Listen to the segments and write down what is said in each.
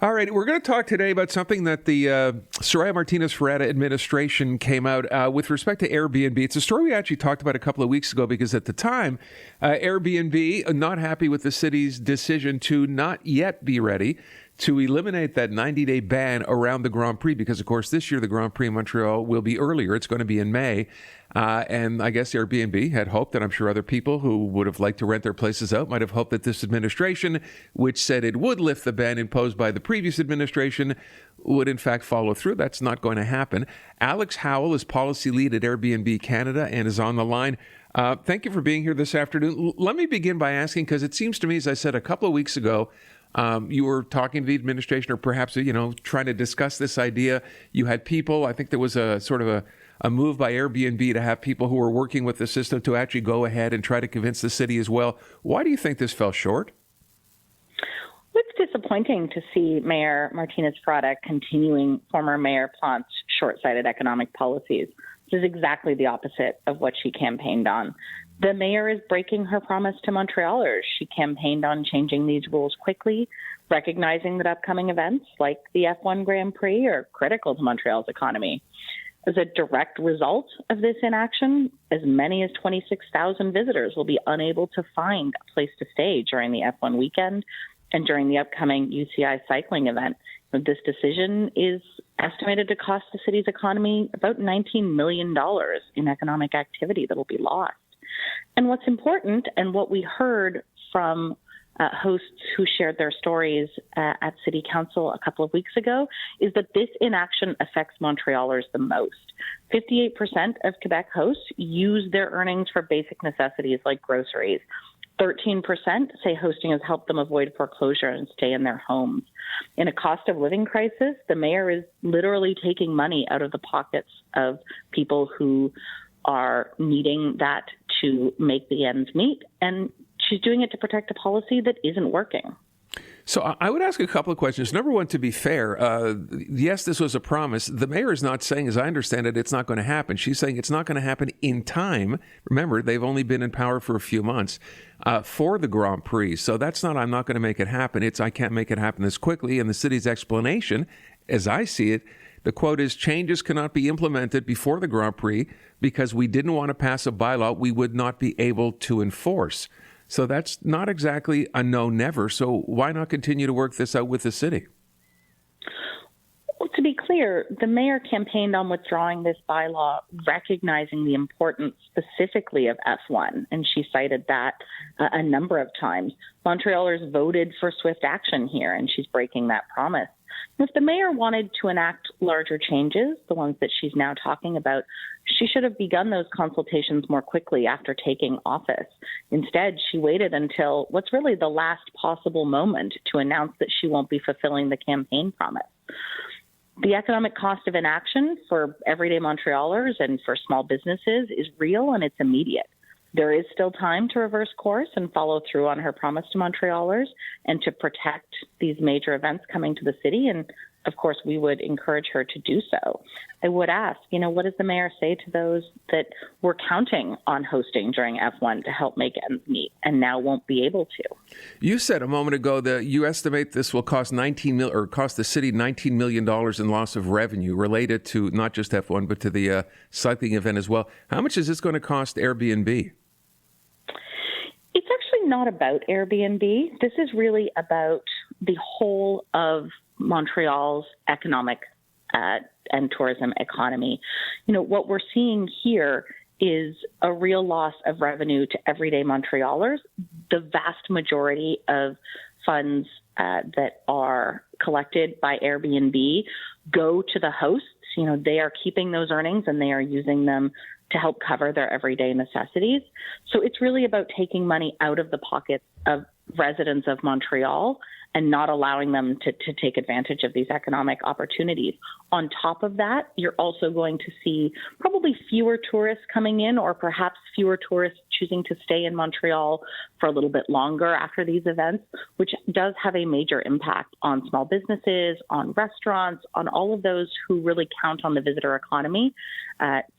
All right, we're going to talk today about something that the Soraya Martinez-Ferreira administration came out with respect to Airbnb. It's a story we actually talked about a couple of weeks ago because at the time, Airbnb, not happy with the city's decision to not yet be ready to eliminate that 90-day ban around the Grand Prix because, of course, this year the Grand Prix in Montreal will be earlier. It's going to be in May. And I guess Airbnb had hoped, and I'm sure other people who would have liked to rent their places out might have hoped that this administration, which said it would lift the ban imposed by the previous administration, would in fact follow through. That's not going to happen. Alex Howell is policy lead at Airbnb Canada and is on the line. Thank you for being here this afternoon. Let me begin by asking, because it seems to me, as I said a couple of weeks ago, you were talking to the administration or perhaps, trying to discuss this idea. You had people, I think there was a sort of a move by Airbnb to have people who were working with the system to actually go ahead and try to convince the city as well. Why do you think this fell short? It's disappointing to see Mayor Martinez-Ferreira continuing former Mayor Plante's short-sighted economic policies, which is exactly the opposite of what she campaigned on. The mayor is breaking her promise to Montrealers. She campaigned on changing these rules quickly, recognizing that upcoming events like the F1 Grand Prix are critical to Montreal's economy. As a direct result of this inaction, as many as 26,000 visitors will be unable to find a place to stay during the F1 weekend and during the upcoming UCI cycling event. This decision is estimated to cost the city's economy about $19 million in economic activity that will be lost. And what's important, and what we heard from hosts who shared their stories at City Council a couple of weeks ago, is that this inaction affects Montrealers the most. 58% of Quebec hosts use their earnings for basic necessities like groceries. 13% say hosting has helped them avoid foreclosure and stay in their homes. In a cost of living crisis, the mayor is literally taking money out of the pockets of people who are needing that to make the ends meet, and she's doing it to protect a policy that isn't working. So I would ask a couple of questions. Number one, to be fair, yes, this was a promise. The mayor is not saying, as I understand it, it's not going to happen. She's saying it's not going to happen in time. Remember, they've only been in power for a few months for the Grand Prix. So that's not, I'm not going to make it happen. It's, I can't make it happen this quickly. And the city's explanation, as I see it, the quote is, changes cannot be implemented before the Grand Prix because we didn't want to pass a bylaw we would not be able to enforce. So that's not exactly a no never. So why not continue to work this out with the city? Well, to be clear, the mayor campaigned on withdrawing this bylaw, recognizing the importance specifically of F1, and she cited that a number of times. Montrealers voted for swift action here, and she's breaking that promise. If the mayor wanted to enact larger changes, the ones that she's now talking about, she should have begun those consultations more quickly after taking office. Instead, she waited until what's really the last possible moment to announce that she won't be fulfilling the campaign promise. The economic cost of inaction for everyday Montrealers and for small businesses is real and it's immediate. There is still time to reverse course and follow through on her promise to Montrealers and to protect these major events coming to the city. And of course, we would encourage her to do so. I would ask, what does the mayor say to those that were counting on hosting during F1 to help make ends meet and now won't be able to? You said a moment ago that you estimate this will cost cost the city $19 million in loss of revenue related to not just F1, but to the cycling event as well. How much is this going to cost Airbnb? It's actually not about Airbnb. This is really about the whole of Montreal's economic and tourism economy. What we're seeing here is a real loss of revenue to everyday Montrealers. The vast majority of funds that are collected by Airbnb go to the hosts. They are keeping those earnings and they are using them to help cover their everyday necessities. So it's really about taking money out of the pockets of residents of Montreal and not allowing them to take advantage of these economic opportunities. On top of that, you're also going to see probably fewer tourists coming in, or perhaps fewer tourists choosing to stay in Montreal for a little bit longer after these events, which does have a major impact on small businesses, on restaurants, on all of those who really count on the visitor economy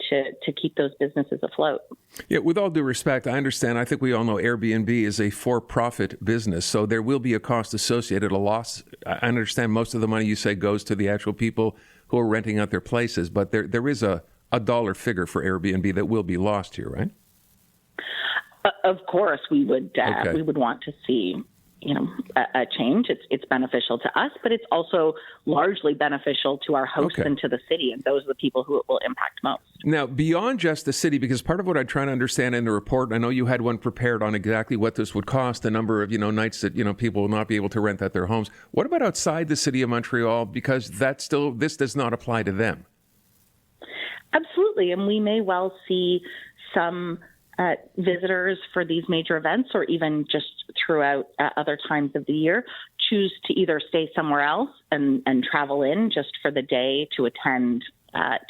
to keep those businesses afloat. Yeah, with all due respect, I understand. I think we all know Airbnb is a for-profit business, so there will be a cost associated associated a loss. I understand most of the money you say goes to the actual people who are renting out their places, but there is a dollar figure for Airbnb that will be lost here, right? Of course, we would want to see a change. It's beneficial to us, but it's also largely beneficial to our hosts and to the city, and those are the people who it will impact most. Now, beyond just the city, because part of what I'm trying to understand in the report, I know you had one prepared on exactly what this would cost, the number of nights that people will not be able to rent out their homes. What about outside the city of Montreal? Because this does not apply to them. Absolutely, and we may well see some visitors for these major events, or even just throughout other times of the year, choose to either stay somewhere else and travel in just for the day to attend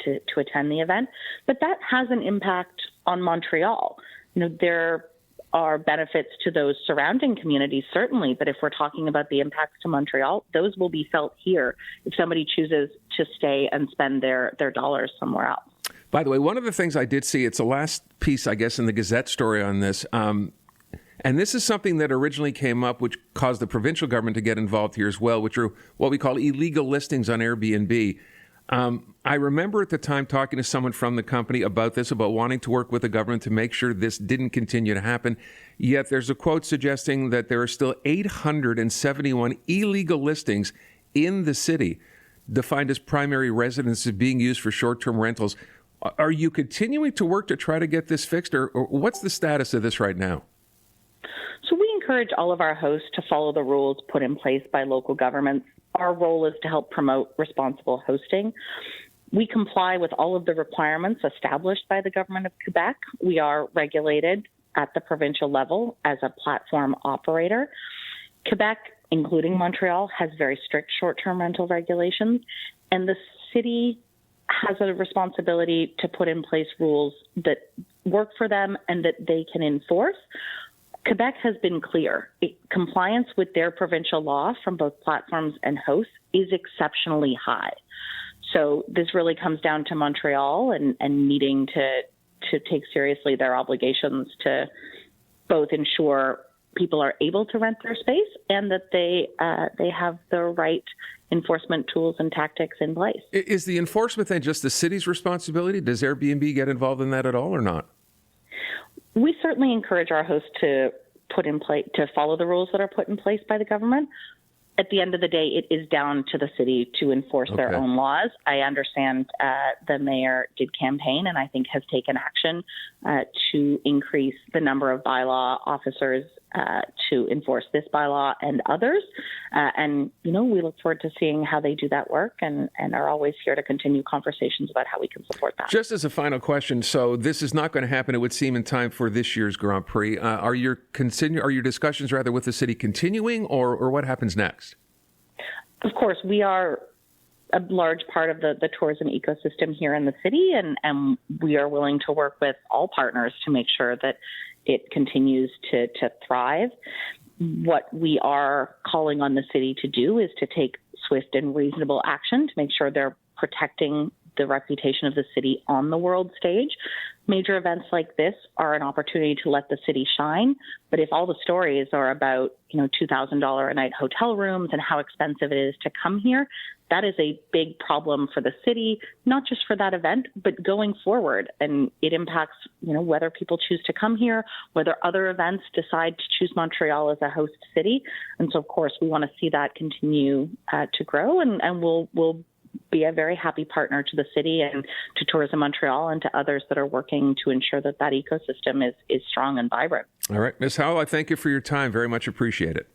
to attend the event. But that has an impact on Montreal. There are benefits to those surrounding communities, certainly, but if we're talking about the impacts to Montreal, those will be felt here if somebody chooses to stay and spend their dollars somewhere else. By the way, one of the things I did see, it's the last piece, I guess, in the Gazette story on this, and this is something that originally came up, which caused the provincial government to get involved here as well, which are what we call illegal listings on Airbnb. I remember at the time talking to someone from the company about this, about wanting to work with the government to make sure this didn't continue to happen. Yet there's a quote suggesting that there are still 871 illegal listings in the city, defined as primary residences being used for short-term rentals. Are you continuing to work to try to get this fixed, or what's the status of this right now? So we encourage all of our hosts to follow the rules put in place by local governments. Our role is to help promote responsible hosting. We comply with all of the requirements established by the government of Quebec. We are regulated at the provincial level as a platform operator. Quebec, including Montreal, has very strict short-term rental regulations, and the city has a responsibility to put in place rules that work for them and that they can enforce. Quebec has been clear. Compliance with their provincial law from both platforms and hosts is exceptionally high. So this really comes down to Montreal and needing to take seriously their obligations to both ensure people are able to rent their space and that they have the right enforcement tools and tactics in place. Is the enforcement then just the city's responsibility? Does Airbnb get involved in that at all or not? We certainly encourage our hosts to follow the rules that are put in place by the government. At the end of the day, it is down to the city to enforce their own laws. I understand the mayor did campaign and I think has taken action to increase the number of bylaw officers to enforce this bylaw and others. And we look forward to seeing how they do that work and are always here to continue conversations about how we can support that. Just as a final question, so this is not going to happen, it would seem, in time for this year's Grand Prix. Are your discussions rather with the city continuing, or what happens next? Of course, we are a large part of the tourism ecosystem here in the city, and we are willing to work with all partners to make sure that it continues to thrive. What we are calling on the city to do is to take swift and reasonable action to make sure they're protecting the reputation of the city on the world stage. Major events like this are an opportunity to let the city shine. But if all the stories are about, $2,000 a night hotel rooms and how expensive it is to come here, that is a big problem for the city, not just for that event, but going forward. And it impacts, whether people choose to come here, whether other events decide to choose Montreal as a host city. And so, of course, we want to see that continue to grow, and we'll be a very happy partner to the city and to Tourism Montreal and to others that are working to ensure that ecosystem is strong and vibrant. All right. Ms. Howell, I thank you for your time. Very much appreciate it.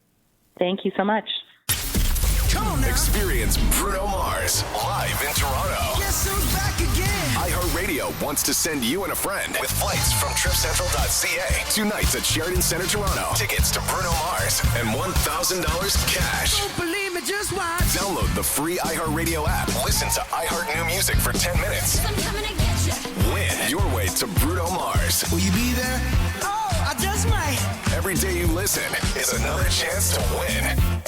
Thank you so much. Experience Bruno Mars live in Toronto. Guess who's back again? iHeartRadio wants to send you and a friend with flights from tripcentral.ca. 2 nights at Sheraton Centre Toronto. Tickets to Bruno Mars and $1,000 cash. Don't believe me, just watch. Download the free iHeartRadio app. Listen to iHeart New Music for 10 minutes. I'm coming to get you. Win your way to Bruno Mars. Will you be there? Oh, I just might. Every day you listen is another chance to win.